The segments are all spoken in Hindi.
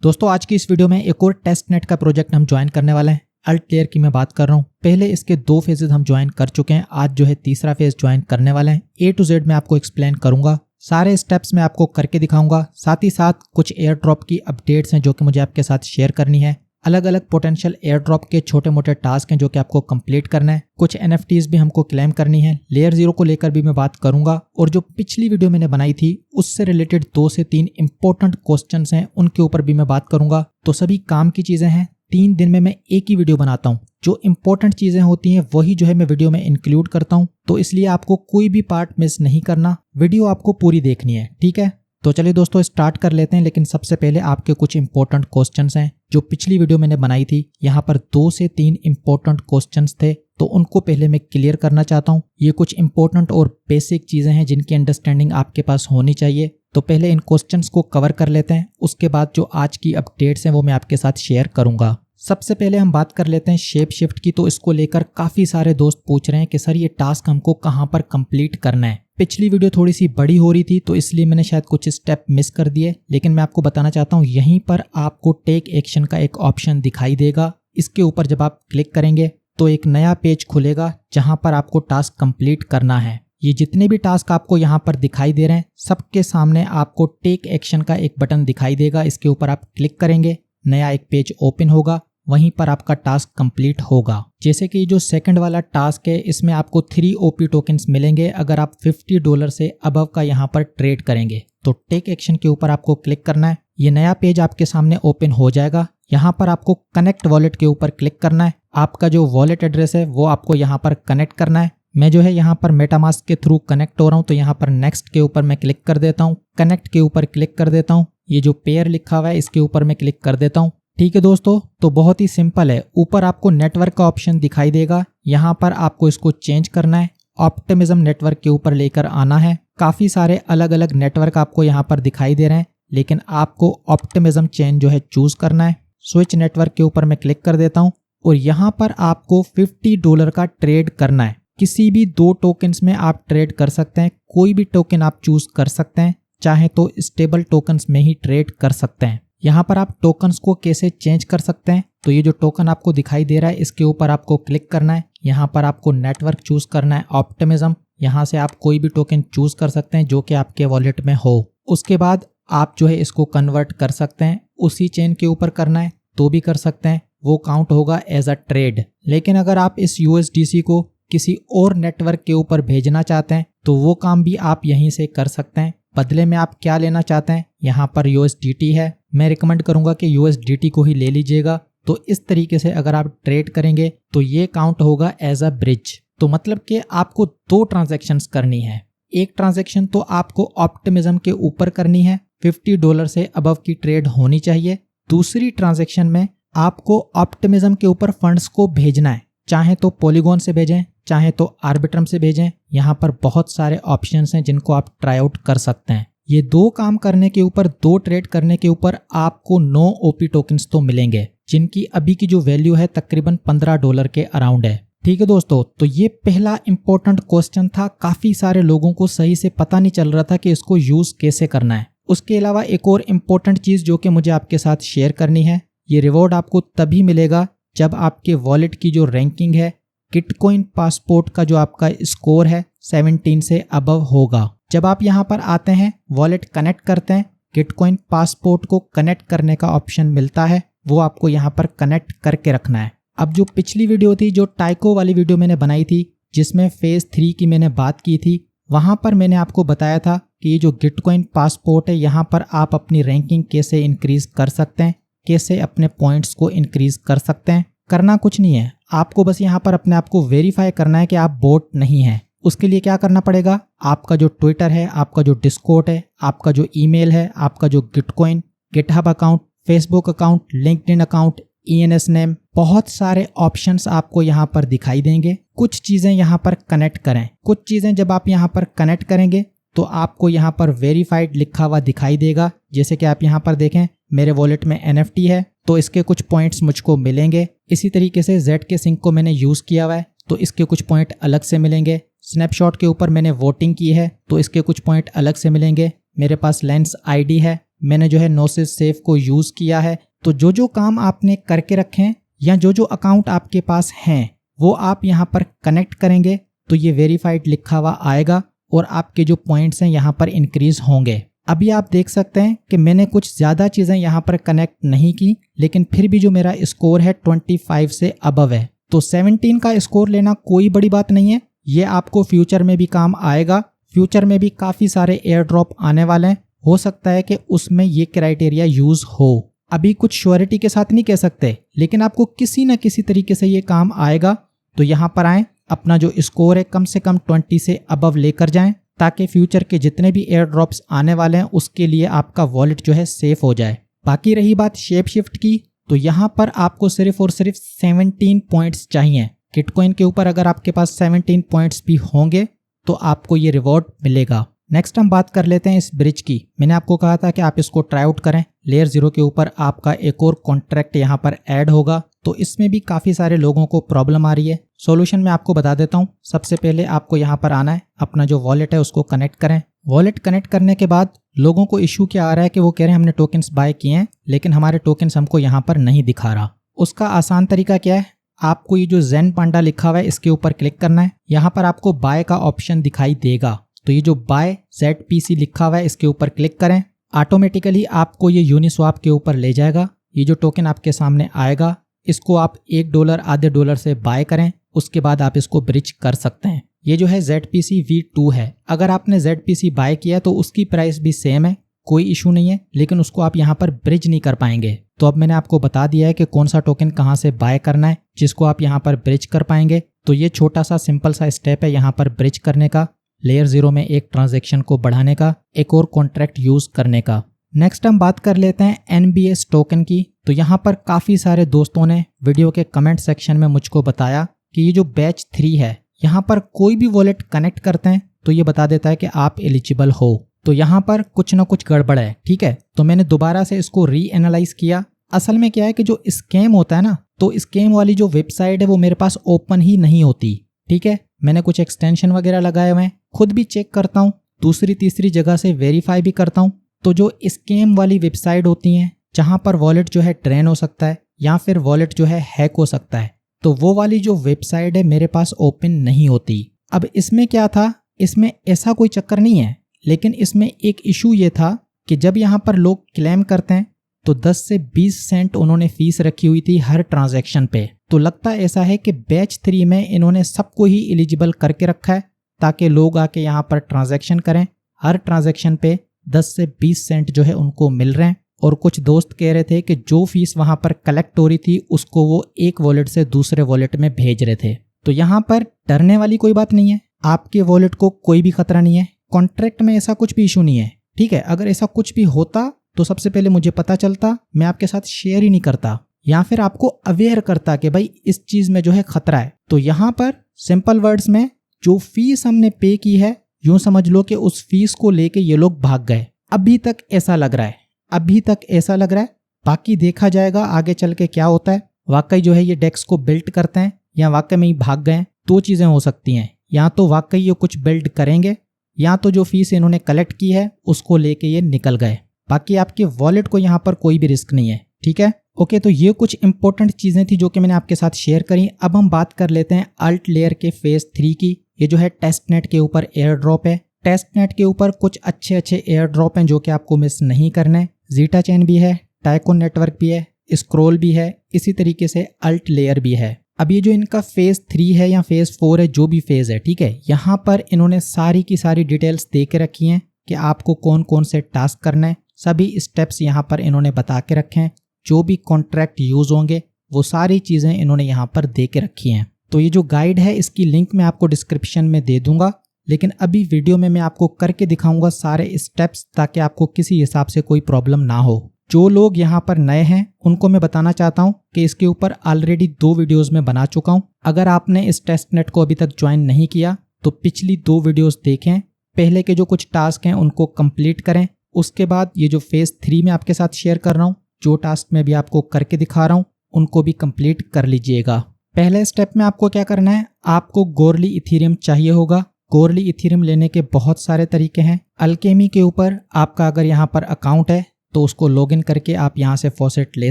दोस्तों आज की इस वीडियो में एक और टेस्ट नेट का प्रोजेक्ट हम ज्वाइन करने वाले हैं। अल्ट क्लियर की मैं बात कर रहा हूँ। पहले इसके 2 फेजेस हम ज्वाइन कर चुके हैं, आज जो है तीसरा फेज ज्वाइन करने वाले हैं। A to Z मैं आपको एक्सप्लेन करूंगा, सारे स्टेप्स मैं आपको करके दिखाऊंगा। साथ ही साथ कुछ एयर ड्रॉप की अपडेट्स हैं जो कि मुझे आपके साथ शेयर करनी है। अलग अलग पोटेंशियल एयर ड्रॉप के छोटे मोटे टास्क हैं जो कि आपको कंप्लीट करना है। कुछ NFTs भी हमको क्लेम करनी है। लेयर 0 को लेकर भी मैं बात करूंगा और जो पिछली वीडियो मैंने बनाई थी उससे रिलेटेड 2 से 3 इंपॉर्टेंट क्वेश्चंस हैं, उनके ऊपर भी मैं बात करूंगा। तो सभी काम की चीजें हैं। 3 दिन में मैं एक ही वीडियो बनाता हूँ। जो इंपॉर्टेंट चीजें होती हैं वही जो है मैं वीडियो में इंक्लूड करता हूँ, तो इसलिए आपको कोई भी पार्ट मिस नहीं करना, वीडियो आपको पूरी देखनी है, ठीक है। तो चलिए दोस्तों स्टार्ट कर लेते हैं, लेकिन सबसे पहले आपके कुछ इंपॉर्टेंट क्वेश्चंस हैं जो पिछली वीडियो मैंने बनाई थी। यहाँ पर 2 से 3 इंपॉर्टेंट क्वेश्चंस थे, तो उनको पहले मैं क्लियर करना चाहता हूँ। ये कुछ इंपॉर्टेंट और बेसिक चीजें हैं जिनकी अंडरस्टैंडिंग आपके पास होनी चाहिए। तो पहले इन क्वेश्चंस को कवर कर लेते हैं, उसके बाद जो आज की अपडेट्स हैं वो मैं आपके साथ शेयर करूंगा। सबसे पहले हम बात कर लेते हैं शेप शिफ्ट की। तो इसको लेकर काफी सारे दोस्त पूछ रहे हैं कि सर ये टास्क हमको कहाँ पर कंप्लीट करना है। पिछली वीडियो थोड़ी सी बड़ी हो रही थी तो इसलिए मैंने शायद कुछ स्टेप मिस कर दिए, लेकिन मैं आपको बताना चाहता हूँ यहीं पर आपको टेक एक्शन का एक ऑप्शन दिखाई देगा। इसके ऊपर जब आप क्लिक करेंगे तो एक नया पेज खुलेगा जहां पर आपको टास्क कंप्लीट करना है। ये जितने भी टास्क आपको यहाँ पर दिखाई दे रहे हैं सबके सामने आपको टेक एक्शन का एक बटन दिखाई देगा। इसके ऊपर आप क्लिक करेंगे, नया एक पेज ओपन होगा, वहीं पर आपका टास्क कंप्लीट होगा। जैसे कि जो सेकंड वाला टास्क है इसमें आपको 3 OP टोकन्स मिलेंगे अगर आप $50 से अबव का यहाँ पर ट्रेड करेंगे। तो टेक एक्शन के ऊपर आपको क्लिक करना है, ये नया पेज आपके सामने ओपन हो जाएगा। यहाँ पर आपको कनेक्ट वॉलेट के ऊपर क्लिक करना है। आपका जो वॉलेट एड्रेस है वो आपको यहाँ पर कनेक्ट करना है। मैं जो है यहाँ पर मेटामास्क के थ्रू कनेक्ट हो रहा हूँ, तो यहाँ पर नेक्स्ट के ऊपर मैं क्लिक कर देता हूँ, कनेक्ट के ऊपर क्लिक कर देता हूँ। ये जो पेयर लिखा हुआ है इसके ऊपर मैं क्लिक कर देता हूँ। ठीक है दोस्तों, तो बहुत ही सिंपल है। ऊपर आपको नेटवर्क का ऑप्शन दिखाई देगा, यहाँ पर आपको इसको चेंज करना है, ऑप्टिमिज्म नेटवर्क के ऊपर लेकर आना है। काफी सारे अलग अलग नेटवर्क आपको यहाँ पर दिखाई दे रहे हैं, लेकिन आपको ऑप्टिमिज्म चेन जो है चूज करना है। स्विच नेटवर्क के ऊपर मैं क्लिक कर देता हूँ और यहाँ पर आपको $50 का ट्रेड करना है। किसी भी 2 टोकन्स में आप ट्रेड कर सकते हैं, कोई भी टोकन आप चूज कर सकते हैं, चाहे तो स्टेबल टोकन्स में ही ट्रेड कर सकते हैं। यहाँ पर आप टोकन्स को कैसे चेंज कर सकते हैं, तो ये जो टोकन आपको दिखाई दे रहा है इसके ऊपर आपको क्लिक करना है। यहाँ पर आपको नेटवर्क चूज करना है ऑप्टिमिज्म। यहाँ से आप कोई भी टोकन चूज कर सकते हैं जो कि आपके वॉलेट में हो। उसके बाद आप जो है इसको कन्वर्ट कर सकते हैं, उसी चेन के ऊपर करना है तो भी कर सकते हैं, वो काउंट होगा एज अ ट्रेड। लेकिन अगर आप इस USDC को किसी और नेटवर्क के ऊपर भेजना चाहते हैं तो वो काम भी आप यहीं से कर सकते हैं। बदले में आप क्या लेना चाहते हैं, यहाँ पर USDT है, मैं रिकमेंड करूंगा कि USDT को ही ले लीजिएगा। तो इस तरीके से अगर आप ट्रेड करेंगे तो ये काउंट होगा एज अ ब्रिज। तो मतलब कि आपको 2 ट्रांजैक्शंस करनी है। एक ट्रांजैक्शन तो आपको ऑप्टिमिज्म के ऊपर करनी है, $50 से अबव की ट्रेड होनी चाहिए। दूसरी ट्रांजैक्शन में आपको ऑप्टिमिज्म के ऊपर फंड्स को भेजना है, चाहे तो पॉलीगॉन से भेजें चाहे तो आर्बिट्रम से भेजें। यहाँ पर बहुत सारे ऑप्शंस हैं जिनको आप ट्राई आउट कर सकते हैं। ये 2 काम करने के ऊपर, 2 ट्रेड करने के ऊपर आपको 9 OP टोकन्स तो मिलेंगे, जिनकी अभी की जो वैल्यू है तकरीबन $15 के अराउंड है। ठीक है दोस्तों, तो ये पहला इंपॉर्टेंट क्वेश्चन था। काफी सारे लोगों को सही से पता नहीं चल रहा था कि इसको यूज कैसे करना है। उसके अलावा एक और इम्पोर्टेंट चीज जो कि मुझे आपके साथ शेयर करनी है, ये रिवॉर्ड आपको तभी मिलेगा जब आपके वॉलेट की जो रैंकिंग है गिटकॉइन पासपोर्ट का जो आपका स्कोर है 17 से अबव होगा। जब आप यहाँ पर आते हैं, वॉलेट कनेक्ट करते हैं, गिटकॉइन पासपोर्ट को कनेक्ट करने का ऑप्शन मिलता है, वो आपको यहाँ पर कनेक्ट करके रखना है। अब जो पिछली वीडियो थी, जो टाइको वाली वीडियो मैंने बनाई थी जिसमें फेज 3 की मैंने बात की थी, वहां पर मैंने आपको बताया था कि ये जो गिटकॉइन पासपोर्ट है यहाँ पर आप अपनी रैंकिंग कैसे इंक्रीज कर सकते हैं, कैसे अपने पॉइंट्स को इंक्रीज कर सकते हैं। करना कुछ नहीं है, आपको बस यहाँ पर अपने आप को वेरीफाई करना है कि आप बोट नहीं हैं। उसके लिए क्या करना पड़ेगा, आपका जो ट्विटर है, आपका जो डिस्कॉर्ड है, आपका जो ईमेल है, आपका जो Gitcoin GitHub account, Facebook account, LinkedIn account, ENS name, बहुत सारे ऑप्शंस आपको यहाँ पर दिखाई देंगे। कुछ चीजें यहाँ पर कनेक्ट करें। कुछ चीजें जब आप यहाँ पर कनेक्ट करेंगे तो आपको यहाँ पर वेरीफाइड लिखा हुआ दिखाई देगा। जैसे कि आप यहाँ पर देखें, मेरे वॉलेट में NFT है तो इसके कुछ पॉइंट्स मुझको मिलेंगे। इसी तरीके से ZK सिंक को मैंने यूज किया हुआ है तो इसके कुछ पॉइंट अलग से मिलेंगे। स्नैपशॉट के ऊपर मैंने वोटिंग की है तो इसके कुछ पॉइंट अलग से मिलेंगे। मेरे पास लेंस ID है, मैंने जो है नोसिस सेफ को यूज़ किया है। तो जो जो काम आपने करके रखे हैं या जो जो अकाउंट आपके पास हैं वो आप यहाँ पर कनेक्ट करेंगे तो ये वेरीफाइड लिखा हुआ आएगा और आपके जो पॉइंट्स हैं यहाँ पर इंक्रीज होंगे। अभी आप देख सकते हैं कि मैंने कुछ ज़्यादा चीज़ें यहाँ पर कनेक्ट नहीं की, लेकिन फिर भी जो मेरा स्कोर है 25 से अबव है। तो 17 का स्कोर लेना कोई बड़ी बात नहीं है, ये आपको फ्यूचर में भी काम आएगा। फ्यूचर में भी काफ़ी सारे एयर ड्रॉप आने वाले हैं, हो सकता है कि उसमें ये क्राइटेरिया यूज़ हो। अभी कुछ श्योरिटी के साथ नहीं कह सकते, लेकिन आपको किसी न किसी तरीके से ये काम आएगा। तो यहाँ पर आएँ, अपना जो स्कोर है कम से कम 20 से अबव लेकर जाएं, ताकि फ्यूचर के जितने भी एयर ड्रॉप्स आने वाले हैं उसके लिए आपका वॉलेट जो है सेफ हो जाए। बाकी रही बात शेप शिफ्ट की, तो यहाँ पर आपको सिर्फ और सिर्फ 17 पॉइंट्स चाहिए। किटकॉइन के ऊपर अगर आपके पास 17 पॉइंट्स भी होंगे तो आपको ये रिवॉर्ड मिलेगा। नेक्स्ट हम बात कर लेते हैं इस ब्रिज की। मैंने आपको कहा था कि आप इसको ट्राई आउट करें। लेयर 0 के ऊपर आपका एक और कॉन्ट्रैक्ट यहाँ पर ऐड होगा, तो इसमें भी काफ़ी सारे लोगों को प्रॉब्लम आ रही है। सॉल्यूशन मैं आपको बता देता हूँ। सबसे पहले आपको यहाँ पर आना है, अपना जो वॉलेट है उसको कनेक्ट करें। वॉलेट कनेक्ट करने के बाद लोगों को इशू क्या आ रहा है कि वो कह रहे हैं हमने टोकन्स बाय किए हैं लेकिन हमारे टोकन्स हमको यहाँ पर नहीं दिखा रहा। उसका आसान तरीका क्या है, आपको ये जो ज़ेन पांडा लिखा हुआ है इसके ऊपर क्लिक करना है। यहाँ पर आपको बाय का ऑप्शन दिखाई देगा, तो ये जो बाय ZPC लिखा हुआ है इसके ऊपर क्लिक करें। ऑटोमेटिकली आपको ये यूनिस्वाप के ऊपर ले जाएगा। ये जो टोकन आपके सामने आएगा इसको आप $1 आधे डॉलर से बाय करें, उसके बाद आप इसको ब्रिज कर सकते हैं। ये जो है ZPC V2 है। अगर आपने ZPC बाय किया तो उसकी प्राइस भी सेम है, कोई इशू नहीं है, लेकिन उसको आप यहाँ पर ब्रिज नहीं कर पाएंगे। तो अब मैंने आपको बता दिया है कि कौन सा टोकन कहाँ से बाय करना है जिसको आप यहाँ पर ब्रिज कर पाएंगे। तो ये छोटा सा सिंपल सा स्टेप है यहाँ पर ब्रिज करने का, लेयर 0 में एक ट्रांजैक्शन को बढ़ाने का, एक और कॉन्ट्रैक्ट यूज करने का। नेक्स्ट हम बात कर लेते हैं NBS टोकन की। तो यहाँ पर काफ़ी सारे दोस्तों ने वीडियो के कमेंट सेक्शन में मुझको बताया कि ये जो बैच 3 है यहाँ पर कोई भी वॉलेट कनेक्ट करते हैं तो ये बता देता है कि आप एलिजिबल हो। तो यहाँ पर कुछ ना कुछ गड़बड़ है, ठीक है। तो मैंने दोबारा से इसको रीएनालाइज किया। असल में क्या है कि जो स्कैम होता है ना, तो स्कैम वाली जो वेबसाइट है वो मेरे पास ओपन ही नहीं होती, ठीक है। मैंने कुछ एक्सटेंशन वगैरह लगाए हुए हैं, खुद भी चेक करता हूँ, दूसरी तीसरी जगह से वेरीफाई भी करता हूँ। तो जो स्कैम वाली वेबसाइट होती हैं जहाँ पर वॉलेट जो है ड्रेन हो सकता है या फिर वॉलेट जो है हैक हो सकता है, तो वो वाली जो वेबसाइट है मेरे पास ओपन नहीं होती। अब इसमें क्या था, इसमें ऐसा कोई चक्कर नहीं है, लेकिन इसमें एक इशू ये था कि जब यहाँ पर लोग क्लेम करते हैं तो 10 से 20 सेंट उन्होंने फीस रखी हुई थी हर ट्रांजैक्शन पे। तो लगता ऐसा है कि बैच 3 में इन्होंने सबको ही एलिजिबल करके रखा है ताकि लोग आके यहाँ पर ट्रांजैक्शन करें। हर ट्रांजैक्शन पे 10 से 20 सेंट जो है उनको मिल रहे हैं। और कुछ दोस्त कह रहे थे कि जो फीस वहाँ पर कलेक्ट हो रही थी उसको वो एक वॉलेट से दूसरे वॉलेट में भेज रहे थे। तो यहाँ पर डरने वाली कोई बात नहीं है, आपके वॉलेट को कोई भी खतरा नहीं है। कॉन्ट्रैक्ट में ऐसा कुछ भी इशू नहीं है, ठीक है। अगर ऐसा कुछ भी होता तो सबसे पहले मुझे पता चलता, मैं आपके साथ शेयर ही नहीं करता या फिर आपको अवेयर करता कि भाई इस चीज में जो है खतरा है। तो यहाँ पर सिंपल वर्ड्स में जो फीस हमने पे की है, यूं समझ लो कि उस फीस को लेके ये लोग भाग गए। अभी तक ऐसा लग रहा है, अभी तक ऐसा लग रहा है। बाकी देखा जाएगा आगे चल के क्या होता है। वाकई जो है ये डेक्स को बिल्ड करते हैं या वाकई में ही भाग गए। दो चीजें हो सकती हैं, या तो वाकई ये कुछ बिल्ड करेंगे या तो जो फीस इन्होंने कलेक्ट की है उसको लेके ये निकल गए। बाकी आपके वॉलेट को यहाँ पर कोई भी रिस्क नहीं है, ठीक है। ओके, तो ये कुछ इंपॉर्टेंट चीजें थी जो कि मैंने आपके साथ शेयर करी। अब हम बात कर लेते हैं अल्ट लेयर के फेज 3 की। ये जो है टेस्टनेट के ऊपर एयर ड्रॉप है। टेस्टनेट के ऊपर कुछ अच्छे अच्छे एयर ड्रॉप हैं जो कि आपको मिस नहीं करने। जीटा चेन भी है, टाइकोन नेटवर्क भी है, स्क्रोल भी है, इसी तरीके से अल्ट लेयर भी है। अब ये जो इनका फेज 3 है या फेज 4 है, जो भी फेज है, ठीक है, यहाँ पर इन्होंने सारी की सारी डिटेल्स दे के रखी हैं कि आपको कौन कौन से टास्क करना है। सभी स्टेप्स यहाँ पर इन्होंने बता के रखे हैं। जो भी कॉन्ट्रैक्ट यूज होंगे वो सारी चीज़ें इन्होंने यहाँ पर दे के रखी हैं। तो ये जो गाइड है इसकी लिंक मैं आपको डिस्क्रिप्शन में दे दूंगा, लेकिन अभी वीडियो में मैं आपको करके दिखाऊंगा सारे स्टेप्स, ताकि आपको किसी हिसाब से कोई प्रॉब्लम ना हो। जो लोग यहाँ पर नए हैं उनको मैं बताना चाहता हूँ कि इसके ऊपर ऑलरेडी 2 वीडियोस में बना चुका हूँ। अगर आपने इस टेस्टनेट को अभी तक ज्वाइन नहीं किया तो पिछली 2 वीडियोस देखें। पहले के जो कुछ टास्क हैं उनको कंप्लीट करें, उसके बाद ये जो फेज 3 में आपके साथ शेयर कर रहा हूँ, जो टास्क मैं भी आपको करके दिखा रहा हूँ, उनको भी कंप्लीट कर लीजिएगा। पहले स्टेप में आपको क्या करना है, आपको गोरली इथेरियम चाहिए होगा। गोरली इथेरियम लेने के बहुत सारे तरीके हैं। अल्केमी के ऊपर आपका अगर यहाँ पर अकाउंट है तो उसको लॉगिन करके आप यहाँ से फॉसेट ले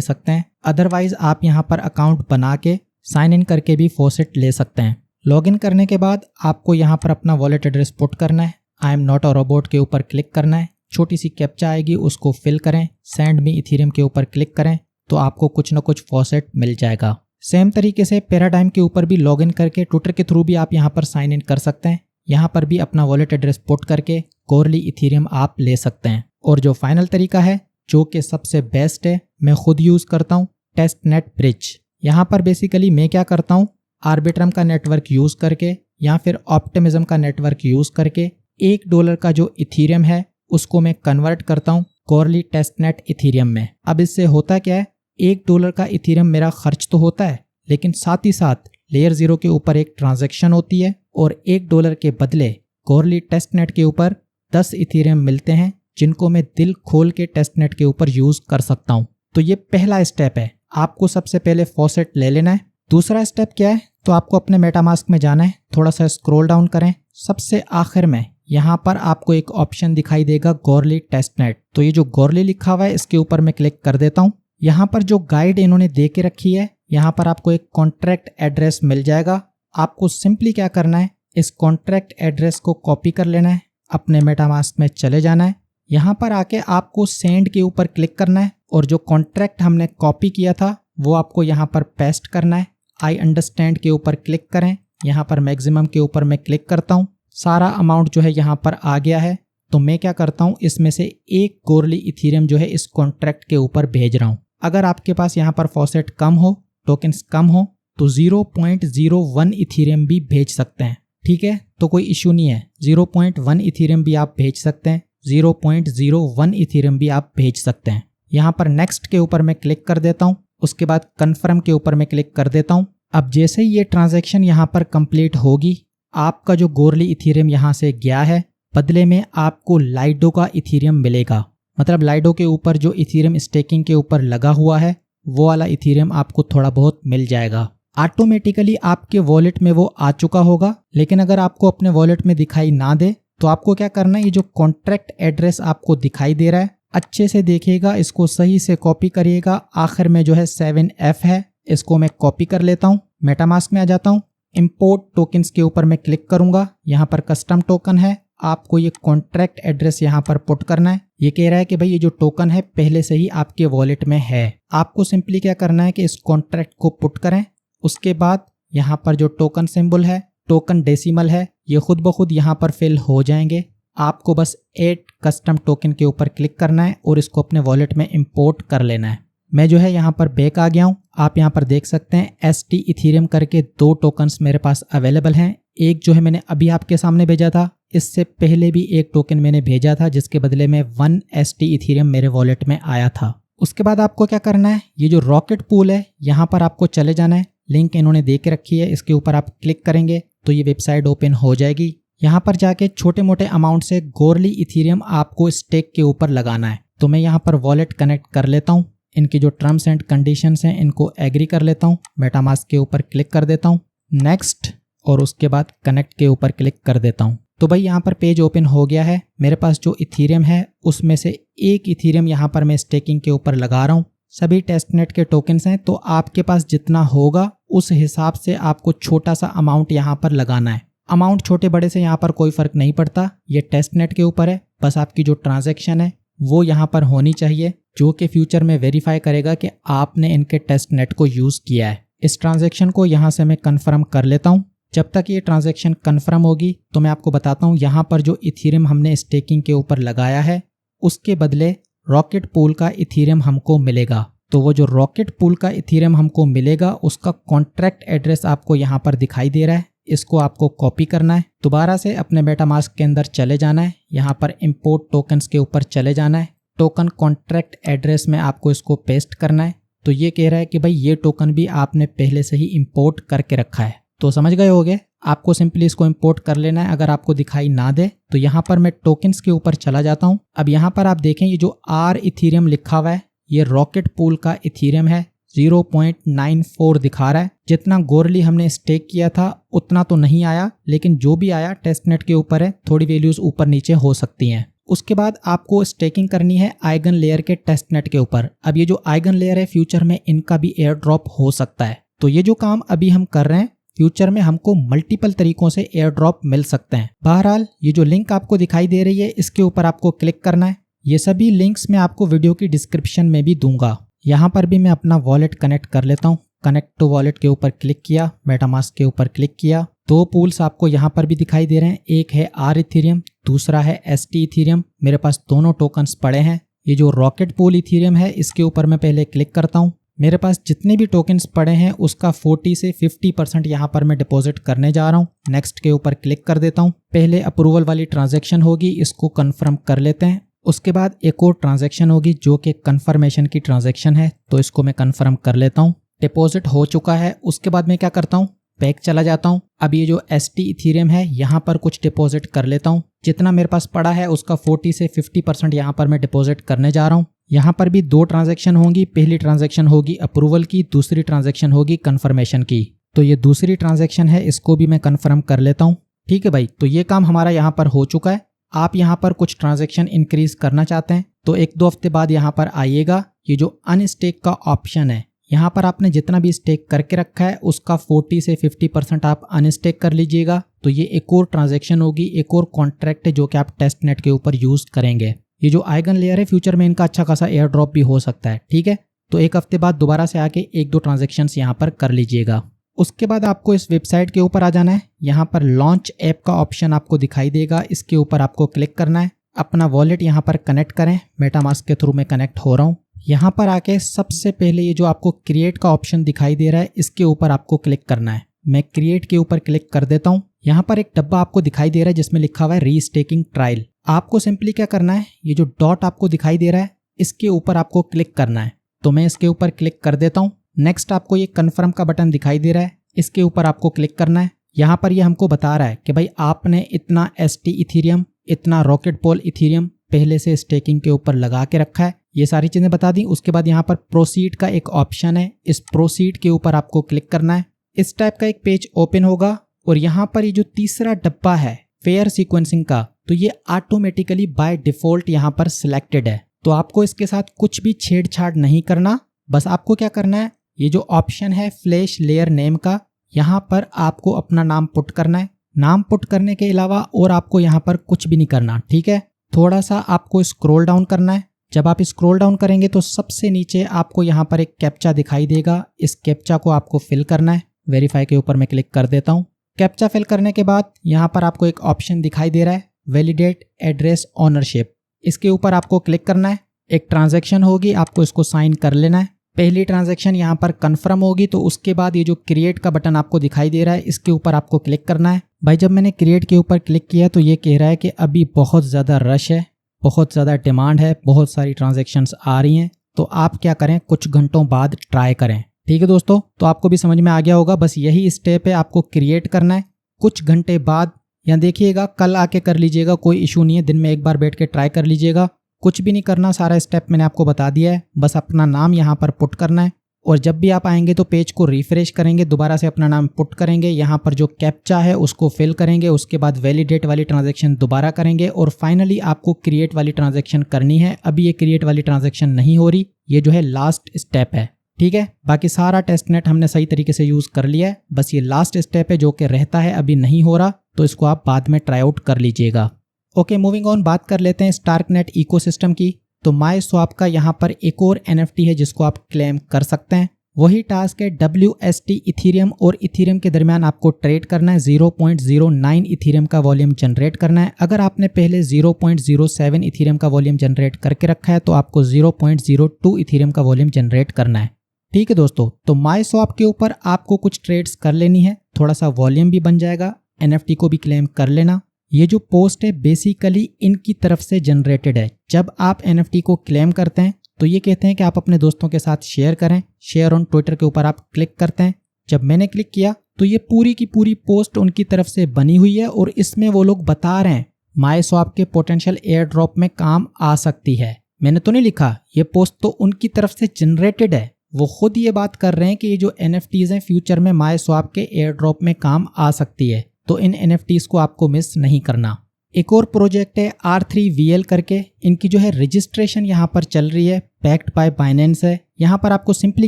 सकते हैं। अदरवाइज आप यहाँ पर अकाउंट बना के साइन इन करके भी फॉसेट ले सकते हैं। लॉगिन करने के बाद आपको यहाँ पर अपना वॉलेट एड्रेस पुट करना है। I am not a robot के ऊपर क्लिक करना है, छोटी सी कैप्चा आएगी उसको फिल करें, सेंड मी इथेरियम के ऊपर क्लिक करें तो आपको कुछ ना कुछ फॉसेट मिल जाएगा। सेम तरीके से पैराडाइम के ऊपर भी लॉगिन करके ट्विटर के थ्रू भी आप यहाँ पर साइन इन कर सकते हैं। यहाँ पर भी अपना वॉलेट एड्रेस पुट करके गोरली इथेरियम आप ले सकते हैं। और जो फाइनल तरीका है जो कि सबसे बेस्ट है, मैं खुद यूज़ करता हूँ, टेस्टनेट ब्रिज। यहाँ पर बेसिकली मैं क्या करता हूँ, आर्बिट्रम का नेटवर्क यूज़ करके या फिर ऑप्टिमिज्म का नेटवर्क यूज़ करके $1 का जो इथेरियम है उसको मैं कन्वर्ट करता हूँ गोरली टेस्टनेट इथेरियम में। अब इससे होता क्या है, $1 का इथेरियम मेरा खर्च तो होता है, लेकिन साथ ही साथ लेयर 0 के ऊपर एक ट्रांजैक्शन होती है और $1 के बदले गोरली टेस्टनेट के ऊपर 10 इथेरियम मिलते हैं जिनको मैं दिल खोल के टेस्टनेट के ऊपर यूज़ कर सकता हूँ। तो ये पहला स्टेप है, आपको सबसे पहले फॉसेट ले लेना है। दूसरा स्टेप क्या है, तो आपको अपने मेटामास्क में जाना है, थोड़ा सा स्क्रॉल डाउन करें, सबसे आखिर में यहाँ पर आपको एक ऑप्शन दिखाई देगा गोरली टेस्टनेट। तो ये जो गोरली लिखा हुआ है इसके ऊपर मैं क्लिक कर देता हूँ। यहाँ पर जो गाइड इन्होंने दे के रखी है, यहाँ पर आपको एक कॉन्ट्रैक्ट एड्रेस मिल जाएगा। आपको सिंपली क्या करना है, इस कॉन्ट्रैक्ट एड्रेस को कॉपी कर लेना है, अपने मेटामास्क में चले जाना है, यहाँ पर आके आपको सेंड के ऊपर क्लिक करना है और जो कॉन्ट्रैक्ट हमने कॉपी किया था वो आपको यहाँ पर पेस्ट करना है। आई अंडरस्टैंड के ऊपर क्लिक करें, यहाँ पर मैक्सिमम के ऊपर मैं क्लिक करता हूँ। सारा अमाउंट जो है यहाँ पर आ गया है। तो मैं क्या करता हूँ, इसमें से एक गोरली इथेरियम जो है इस कॉन्ट्रैक्ट के ऊपर भेज रहा हूँ। अगर आपके पास यहाँ पर फॉसेट कम हो, टोकन्स कम हो, तो 0.01 इथेरियम भी भेज सकते हैं। ठीक है, तो कोई इशू नहीं है, 0.1 इथेरियम भी आप भेज सकते हैं, 0.01 इथेरियम भी आप भेज सकते हैं। यहाँ पर नेक्स्ट के ऊपर मैं क्लिक कर देता हूँ, उसके बाद कन्फर्म के ऊपर मैं क्लिक कर देता हूँ। अब जैसे ही ये ट्रांजैक्शन यहाँ पर कंप्लीट होगी, आपका जो गोरली इथेरियम यहाँ से गया है, बदले में आपको लाइडो का इथेरियम मिलेगा। मतलब लाइडो के ऊपर जो इथेरियम स्टेकिंग के ऊपर लगा हुआ है वो वाला इथेरियम आपको थोड़ा बहुत मिल जाएगा। ऑटोमेटिकली आपके वॉलेट में वो आ चुका होगा, लेकिन अगर आपको अपने वॉलेट में दिखाई ना दे तो आपको क्या करना है, ये जो कॉन्ट्रैक्ट एड्रेस आपको दिखाई दे रहा है अच्छे से देखिएगा, इसको सही से कॉपी करिएगा। आखिर में जो है 7F है, इसको मैं कॉपी कर लेता हूँ, मेटामास्क में आ जाता हूँ, इंपोर्ट टोकन्स के ऊपर मैं क्लिक करूंगा। यहाँ पर कस्टम टोकन है, आपको ये कॉन्ट्रैक्ट एड्रेस यहाँ पर पुट करना है। ये कह रहा है कि भाई ये जो टोकन है पहले से ही आपके वॉलेट में है। आपको सिंपली क्या करना है कि इस कॉन्ट्रैक्ट को पुट करें। उसके बाद यहाँ पर जो टोकन सिंबल है, टोकन डेसिमल है, ये खुद ब खुद यहाँ पर फिल हो जाएंगे। आपको बस ऐड कस्टम टोकन के ऊपर क्लिक करना है और इसको अपने वॉलेट में इंपोर्ट कर लेना है। मैं जो है यहाँ पर बैक आ गया हूँ। आप यहाँ पर देख सकते हैं ST इथेरियम करके 2 टोकन्स मेरे पास अवेलेबल हैं। एक जो है मैंने अभी आपके सामने भेजा था, इससे पहले भी एक टोकन मैंने भेजा था जिसके बदले में 1 ST इथेरियम मेरे वॉलेट में आया था। उसके बाद आपको क्या करना है, ये जो रॉकेट पूल है यहाँ पर आपको चले जाना है। लिंक इन्होंने दे के रखी है, इसके ऊपर आप क्लिक करेंगे तो ये वेबसाइट ओपन हो जाएगी। यहाँ पर जाके छोटे मोटे अमाउंट से गोरली इथेरियम आपको स्टेक के ऊपर लगाना है। तो मैं यहाँ पर वॉलेट कनेक्ट कर लेता हूँ, इनकी जो टर्म्स एंड कंडीशंस हैं इनको एग्री कर लेता हूँ, मेटामास्क के ऊपर क्लिक कर देता हूँ, नेक्स्ट, और उसके बाद कनेक्ट के ऊपर क्लिक कर देता हूँ। तो भाई यहाँ पर पेज ओपन हो गया है। मेरे पास जो इथेरियम है उसमें से एक इथेरियम यहाँ पर मैं स्टेकिंग के ऊपर लगा रहा हूँ। सभी टेस्टनेट के टोकन्स हैं, तो आपके पास जितना होगा उस हिसाब से आपको छोटा सा अमाउंट यहाँ पर लगाना है। अमाउंट छोटे बड़े से यहाँ पर कोई फर्क नहीं पड़ता, ये टेस्टनेट के ऊपर है। बस आपकी जो ट्रांजैक्शन है वो यहाँ पर होनी चाहिए, जो कि फ्यूचर में वेरीफाई करेगा कि आपने इनके टेस्टनेट को यूज़ किया है। इस ट्रांजैक्शन को यहाँ से मैं कन्फर्म कर लेता हूँ। जब तक ये ट्रांजैक्शन कन्फर्म होगी तो मैं आपको बताता हूँ, यहाँ पर जो इथेरियम हमने स्टेकिंग के ऊपर लगाया है उसके बदले रॉकेट पूल का इथेरियम हमको मिलेगा। तो वो जो रॉकेट पूल का इथेरियम हमको मिलेगा उसका कॉन्ट्रैक्ट एड्रेस आपको यहाँ पर दिखाई दे रहा है, इसको आपको कॉपी करना है। दोबारा से अपने मेटामास्क के अंदर चले जाना है, यहाँ पर इंपोर्ट टोकन्स के ऊपर चले जाना है, टोकन कॉन्ट्रैक्ट एड्रेस में आपको इसको पेस्ट करना है। तो ये कह रहा है कि भाई ये टोकन भी आपने पहले से ही इंपोर्ट करके रखा है। तो समझ गए होगे, आपको सिंपली इसको इंपोर्ट कर लेना है। अगर आपको दिखाई ना दे तो यहाँ पर मैं टोकन्स के ऊपर चला जाता हूँ। अब यहाँ पर आप देखें ये जो R इथेरियम लिखा हुआ है ये रॉकेट पूल का इथेरियम है, 0.94 दिखा रहा है। जितना गोरली हमने स्टेक किया था उतना तो नहीं आया, लेकिन जो भी आया टेस्टनेट के ऊपर है, थोड़ी वैल्यूज ऊपर नीचे हो सकती हैं। उसके बाद आपको स्टेकिंग करनी है आइगन लेयर के टेस्ट नेट के ऊपर। अब ये जो आइगन लेयर है फ्यूचर में इनका भी एयर ड्रॉप हो सकता है। तो ये जो काम अभी हम कर रहे हैं फ्यूचर में हमको मल्टीपल तरीकों से एयर ड्रॉप मिल सकते हैं। बहरहाल ये जो लिंक आपको दिखाई दे रही है इसके ऊपर आपको क्लिक करना है। ये सभी लिंक्स मैं आपको वीडियो की डिस्क्रिप्शन में भी दूंगा। यहाँ पर भी मैं अपना वॉलेट कनेक्ट कर लेता हूँ। कनेक्ट टू वॉलेट के ऊपर क्लिक किया, मेटामास्क के ऊपर क्लिक किया। 2 पूल्स आपको यहाँ पर भी दिखाई दे रहे हैं, एक है R इथेरियम, दूसरा है ST इथेरियम। मेरे पास दोनों टोकन्स पड़े हैं। ये जो रॉकेट पूल इथेरियम है इसके ऊपर मैं पहले क्लिक करता हूँ। मेरे पास जितने भी टोकन्स पड़े हैं उसका 40 से 50% यहाँ पर मैं डिपॉजिट करने जा रहा हूँ। नेक्स्ट के ऊपर क्लिक कर देता हूँ। पहले अप्रूवल वाली ट्रांजैक्शन होगी, इसको कन्फर्म कर लेते हैं। उसके बाद एक और ट्रांजैक्शन होगी जो कि कन्फर्मेशन की ट्रांजैक्शन है, तो इसको मैं कन्फर्म कर लेता हूँ। डिपॉजिट हो चुका है। उसके बाद मैं क्या करता हूँ, बैक चला जाता हूँ। अब ये जो ST इथेरियम है यहाँ पर कुछ डिपॉजिट कर लेता हूँ। जितना मेरे पास पड़ा है उसका 40 से 50% यहाँ पर मैं डिपॉजिट करने जा रहा हूँ। यहाँ पर भी 2 ट्रांजैक्शन होंगी। पहली ट्रांजैक्शन होगी अप्रूवल की, दूसरी ट्रांजैक्शन होगी कन्फर्मेशन की। तो ये दूसरी ट्रांजैक्शन है, इसको भी मैं कन्फर्म कर लेता हूँ। ठीक है भाई, तो ये काम हमारा यहाँ पर हो चुका है। आप यहाँ पर कुछ ट्रांजैक्शन इंक्रीज करना चाहते हैं तो 1-2 हफ्ते बाद यहाँ पर आइएगा। ये जो अनस्टेक का ऑप्शन है यहाँ पर आपने जितना भी स्टेक करके रखा है उसका 40 से 50% आप अनस्टेक कर लीजिएगा। तो ये एक और ट्रांजैक्शन होगी, एक और कॉन्ट्रैक्ट है जो कि आप टेस्ट नेट के ऊपर यूज करेंगे। ये जो आइगन लेयर है फ्यूचर में इनका अच्छा खासा एयर ड्रॉप भी हो सकता है। ठीक है, तो 1 हफ्ते बाद दोबारा से आके 1-2 ट्रांजेक्शन यहाँ पर कर लीजिएगा। उसके बाद आपको इस वेबसाइट के ऊपर आ जाना है। यहाँ पर लॉन्च ऐप का ऑप्शन आपको दिखाई देगा, इसके ऊपर आपको क्लिक करना है। अपना वॉलेट यहाँ पर कनेक्ट करें। मेटामास्क के थ्रू मैं कनेक्ट हो रहा हूँ। यहाँ पर आके सबसे पहले ये जो आपको क्रिएट का ऑप्शन दिखाई दे रहा है इसके ऊपर आपको क्लिक करना है। मैं क्रिएट के ऊपर क्लिक कर देता हूँ। यहाँ पर एक डब्बा आपको दिखाई दे रहा है जिसमें लिखा हुआ है रीस्टेकिंग ट्रायल। आपको सिंपली क्या करना है, ये जो डॉट आपको दिखाई दे रहा है इसके ऊपर आपको क्लिक करना है। तो मैं इसके ऊपर क्लिक कर देता हूँ। नेक्स्ट आपको ये कन्फर्म का बटन दिखाई दे रहा है, इसके ऊपर आपको क्लिक करना है। यहाँ पर ये हमको बता रहा है कि भाई आपने इतना ST इथेरियम, इतना रॉकेट पोल इथेरियम पहले से स्टेकिंग के ऊपर लगा के रखा है। ये सारी चीजें बता दी। उसके बाद यहाँ पर प्रोसीड का एक ऑप्शन है, इस प्रोसीड के ऊपर आपको क्लिक करना है। इस टाइप का एक पेज ओपन होगा और यहाँ पर ये जो तीसरा डब्बा है फेयर सीक्वेंसिंग का, तो ये ऑटोमेटिकली बाय डिफॉल्ट यहाँ पर सिलेक्टेड है। तो आपको इसके साथ कुछ भी छेड़छाड़ नहीं करना। बस आपको क्या करना है, ये जो ऑप्शन है फ्लैश लेयर नेम का, यहाँ पर आपको अपना नाम पुट करना है। नाम पुट करने के अलावा और आपको यहाँ पर कुछ भी नहीं करना। ठीक है, थोड़ा सा आपको स्क्रॉल डाउन करना है। जब आप स्क्रॉल डाउन करेंगे तो सबसे नीचे आपको यहाँ पर एक कैप्चा दिखाई देगा, इस कैप्चा को आपको फिल करना है। वेरीफाई के ऊपर मैं क्लिक कर देता हूँ। कैप्चा फिल करने के बाद यहाँ पर आपको एक ऑप्शन दिखाई दे रहा है वैलिडेट एड्रेस ओनरशिप, इसके ऊपर आपको क्लिक करना है। एक ट्रांजैक्शन होगी, आपको इसको साइन कर लेना है। पहली ट्रांजैक्शन यहाँ पर कंफर्म होगी तो उसके बाद ये जो क्रिएट का बटन आपको दिखाई दे रहा है इसके ऊपर आपको क्लिक करना है। भाई जब मैंने क्रिएट के ऊपर क्लिक किया तो ये कह रहा है कि अभी बहुत ज़्यादा रश है, बहुत ज़्यादा डिमांड है, बहुत सारी ट्रांजैक्शंस आ रही हैं, तो आप क्या करें, कुछ घंटों बाद ट्राई करें। ठीक है दोस्तों, तो आपको भी समझ में आ गया होगा। बस यही स्टेप है, आपको क्रिएट करना है, कुछ घंटे बाद यहाँ देखिएगा, कल आके कर लीजिएगा, कोई इशू नहीं है। दिन में एक बार बैठ के ट्राई कर लीजिएगा, कुछ भी नहीं करना, सारा स्टेप मैंने आपको बता दिया है। बस अपना नाम यहाँ पर पुट करना है और जब भी आप आएंगे तो पेज को रिफ्रेश करेंगे, दोबारा से अपना नाम पुट करेंगे, यहाँ पर जो कैप्चा है उसको फिल करेंगे, उसके बाद वैलिडेट वाली ट्रांजैक्शन दोबारा करेंगे और फाइनली आपको क्रिएट वाली ट्रांजैक्शन करनी है। अभी ये क्रिएट वाली ट्रांजैक्शन नहीं हो रही, ये जो है लास्ट स्टेप है। ठीक है, बाकी सारा टेस्ट नेट हमने सही तरीके से यूज कर लिया है, बस ये लास्ट स्टेप है जो कि रहता है, अभी नहीं हो रहा, तो इसको आप बाद में ट्राई आउट कर लीजिएगा। ओके, मूविंग ऑन, बात कर लेते हैं स्टार्कनेट इकोसिस्टम की। तो माई स्वैप का यहाँ पर एक और NFT है जिसको आप क्लेम कर सकते हैं। वही टास्क है, WST इथीरियम और इथीरियम के दरमियान आपको ट्रेड करना है। 0.09 इथीरियम का वॉल्यूम जनरेट करना है। अगर आपने पहले 0.07 इथीरियम का वॉल्यूम जनरेट करके रखा है तो आपको 0.02 इथीरियम का वॉल्यूम जनरेट करना है। ठीक है दोस्तों, तो माई स्वैप के ऊपर आपको कुछ ट्रेड्स कर लेनी है, थोड़ा सा वॉल्यूम भी बन जाएगा, NFT को भी क्लेम कर लेना। ये जो पोस्ट है बेसिकली इनकी तरफ से जनरेटेड है। जब आप NFT को क्लेम करते हैं तो ये कहते हैं कि आप अपने दोस्तों के साथ शेयर करें, शेयर ऑन ट्विटर के ऊपर आप क्लिक करते हैं। जब मैंने क्लिक किया तो ये पूरी की पूरी पोस्ट उनकी तरफ से बनी हुई है और इसमें वो लोग बता रहे हैं माई स्वैप के पोटेंशियल एयर ड्रॉप में काम आ सकती है। मैंने तो नहीं लिखा, ये पोस्ट तो उनकी तरफ से जनरेटेड है। वो खुद ये बात कर रहे हैं कि ये जो NFTs हैं फ्यूचर में माई स्वैप के एयर ड्रॉप में काम आ सकती है, तो इन NFTs को आपको मिस नहीं करना। एक और प्रोजेक्ट है R3VL करके, इनकी जो है रजिस्ट्रेशन यहाँ पर चल रही है, बैक्ड बाय बाइनेंस है। यहाँ पर आपको सिंपली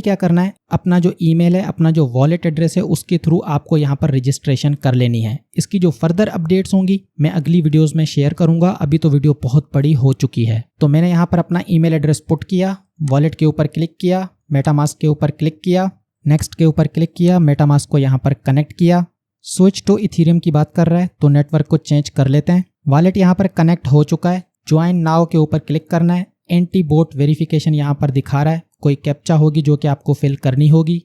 क्या करना है, अपना जो ईमेल है, अपना जो वॉलेट एड्रेस है, उसके थ्रू आपको यहाँ पर रजिस्ट्रेशन कर लेनी है। इसकी जो फर्दर अपडेट्स होंगी मैं अगली वीडियोस में शेयर करूंगा, अभी तो वीडियो बहुत बड़ी हो चुकी है। तो मैंने यहाँ पर अपना ईमेल एड्रेस पुट किया, वॉलेट के ऊपर क्लिक किया, मेटामास्क के ऊपर क्लिक किया, नेक्स्ट के ऊपर क्लिक किया, मेटामास्क को यहाँ पर कनेक्ट किया। स्विच टू इथेरियम की बात कर रहा है तो नेटवर्क को चेंज कर लेते हैं। वॉलेट यहाँ पर कनेक्ट हो चुका है, ज्वाइन नाउ के ऊपर क्लिक करना है। एंटी बोट वेरिफिकेशन यहाँ पर दिखा रहा है, कोई कैप्चा होगी जो कि आपको फिल करनी होगी।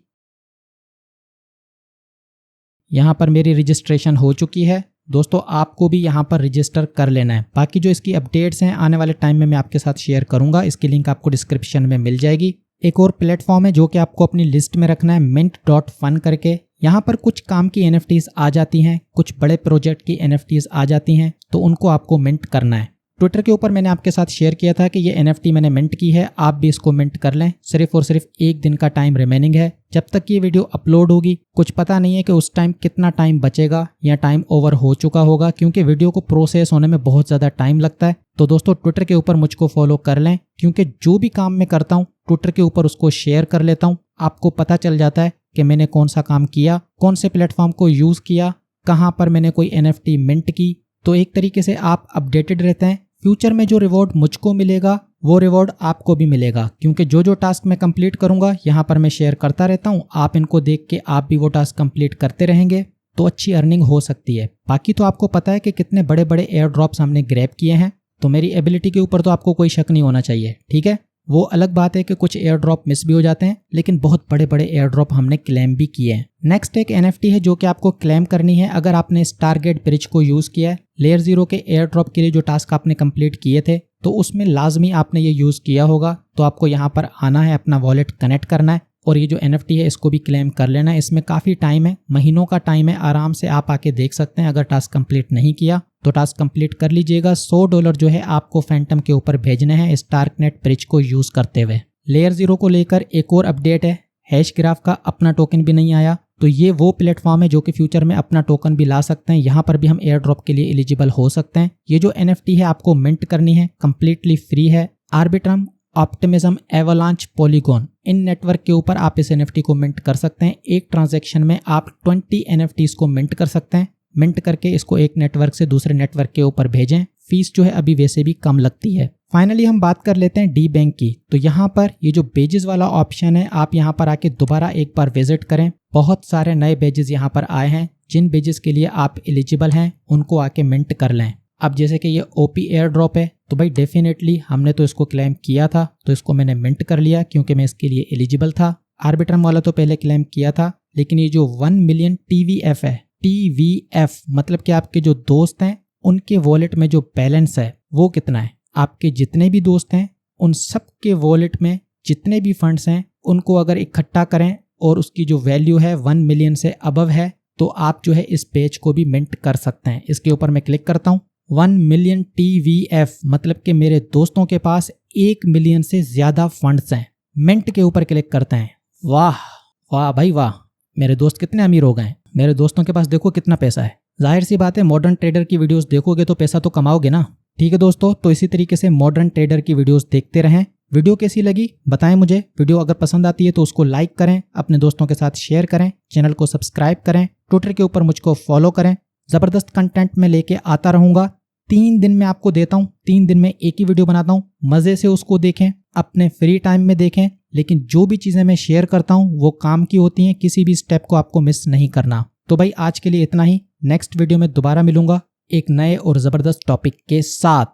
यहाँ पर मेरी रजिस्ट्रेशन हो चुकी है। दोस्तों आपको भी यहाँ पर रजिस्टर कर लेना है। बाकी जो इसकी अपडेट्स हैं आने वाले टाइम में मैं आपके साथ शेयर करूंगा, इसकी लिंक आपको डिस्क्रिप्शन में मिल जाएगी। एक और प्लेटफॉर्म है जो कि आपको अपनी लिस्ट में रखना है, mint.fun करके। यहाँ पर कुछ काम की NFTs आ जाती हैं, कुछ बड़े प्रोजेक्ट की NFTs आ जाती हैं, तो उनको आपको मिंट करना है। ट्विटर के ऊपर मैंने आपके साथ शेयर किया था कि ये NFT मैंने मिंट की है, आप भी इसको मिंट कर लें। सिर्फ और सिर्फ 1 दिन का टाइम रिमेनिंग है। जब तक ये वीडियो अपलोड होगी कुछ पता नहीं है कि उस टाइम कितना टाइम बचेगा या टाइम ओवर हो चुका होगा, क्योंकि वीडियो को प्रोसेस होने में बहुत ज़्यादा टाइम लगता है। तो दोस्तों ट्विटर के ऊपर मुझको फॉलो कर लें, क्योंकि जो भी काम मैं करता हूँ ट्विटर के ऊपर उसको शेयर कर लेता हूँ। आपको पता चल जाता है कि मैंने कौन सा काम किया, कौन से प्लेटफॉर्म को यूज़ किया, कहाँ पर मैंने कोई NFT मिंट की। तो एक तरीके से आप अपडेटेड रहते हैं। फ्यूचर में जो रिवॉर्ड मुझको मिलेगा वो रिवॉर्ड आपको भी मिलेगा, क्योंकि जो टास्क मैं कंप्लीट करूंगा यहाँ पर मैं शेयर करता रहता हूँ। आप इनको देख के आप भी वो टास्क कंप्लीट करते रहेंगे तो अच्छी अर्निंग हो सकती है। बाकी तो आपको पता है कि कितने बड़े बड़े एयर ड्रॉप्स हमने ग्रैब किए हैं, तो मेरी एबिलिटी के ऊपर तो आपको कोई शक नहीं होना चाहिए, ठीक है। वो अलग बात है कि कुछ एयर ड्रॉप मिस भी हो जाते हैं, लेकिन बहुत बड़े बड़े एयर ड्रॉप हमने क्लेम भी किए हैं। नेक्स्ट एक NFT है जो कि आपको क्लेम करनी है अगर आपने स्टारगेट ब्रिज को यूज़ किया है। लेयर 0 के एयर ड्रॉप के लिए जो टास्क आपने कंप्लीट किए थे तो उसमें लाजमी आपने ये यूज़ किया होगा। तो आपको यहाँ पर आना है, अपना वॉलेट कनेक्ट करना है और ये जो NFT है इसको भी क्लेम कर लेना है। इसमें काफ़ी टाइम है, महीनों का टाइम है, आराम से आप आके देख सकते हैं। अगर टास्क कंप्लीट नहीं किया तो टास्क कंप्लीट कर लीजिएगा। $100 जो है आपको फैंटम के ऊपर भेजने हैं स्टारकनेट ब्रिज को यूज़ करते हुए। लेयर 0 को लेकर एक और अपडेट है, हैश ग्राफ का अपना टोकन भी नहीं आया। तो ये वो प्लेटफॉर्म है जो कि फ्यूचर में अपना टोकन भी ला सकते हैं। यहाँ पर भी हम एयर ड्रॉप के लिए एलिजिबल हो सकते हैं। ये जो NFT है आपको मिंट करनी है, कंप्लीटली फ्री है। आर्बिट्रम, ऑप्टिमिज्म, एवलांच, पॉलीगॉन, इन नेटवर्क के ऊपर आप इस NFT को मिंट कर सकते हैं। एक ट्रांजैक्शन में आप 20 NFTs को मिंट कर सकते हैं। मिंट करके इसको एक नेटवर्क से दूसरे नेटवर्क के ऊपर भेजें। फीस जो है अभी वैसे भी कम लगती है। फाइनली हम बात कर लेते हैं डी बैंक की। तो यहाँ पर ये जो बेजेस वाला ऑप्शन है, आप यहाँ पर आके दोबारा एक बार विजिट करें। बहुत सारे नए बेजेस यहाँ पर आए हैं, जिन बेजेस के लिए आप एलिजिबल हैं उनको आके मिंट कर लें। अब जैसे कि ये OP एयर ड्रॉप है तो भाई डेफिनेटली हमने तो इसको क्लेम किया था, तो इसको मैंने मिंट कर लिया क्योंकि मैं इसके लिए एलिजिबल था। आर्बिट्रम वाला तो पहले क्लेम किया था, लेकिन ये जो 1 मिलियन TVF है, TVF मतलब कि आपके जो दोस्त हैं उनके वॉलेट में जो बैलेंस है वो कितना है। आपके जितने भी दोस्त हैं उन सब के वॉलेट में जितने भी फंड्स हैं उनको अगर इकट्ठा करें और उसकी जो वैल्यू है 1 मिलियन से अबव है तो आप जो है इस पेज को भी मिंट कर सकते हैं। इसके ऊपर मैं क्लिक करता हूँ। 1 मिलियन TVF मतलब कि मेरे दोस्तों के पास 1 मिलियन से ज़्यादा फंड्स हैं। मिंट के ऊपर क्लिक करते हैं। वाह वाह भाई वाह, मेरे दोस्त कितने अमीर हो गए। मेरे दोस्तों के पास देखो कितना पैसा है। जाहिर सी बात है मॉडर्न ट्रेडर की वीडियोस देखोगे तो पैसा तो कमाओगे ना, ठीक है दोस्तों। तो इसी तरीके से मॉडर्न ट्रेडर की वीडियोस देखते रहें। वीडियो कैसी लगी बताएं मुझे। वीडियो अगर पसंद आती है तो उसको लाइक करें, अपने दोस्तों के साथ शेयर करें, चैनल को सब्सक्राइब करें, ट्विटर के ऊपर मुझको फॉलो करें। ज़बरदस्त कंटेंट में लेके आता रहूँगा। 3 दिन में आपको देता हूँ, 3 दिन में एक ही वीडियो बनाता हूँ। मज़े से उसको देखें, अपने फ्री टाइम में देखें, लेकिन जो भी चीज़ें मैं शेयर करता हूँ वो काम की होती हैं। किसी भी स्टेप को आपको मिस नहीं करना। तो भाई आज के लिए इतना ही। नेक्स्ट वीडियो में दोबारा मिलूंगा एक नए और ज़बरदस्त टॉपिक के साथ।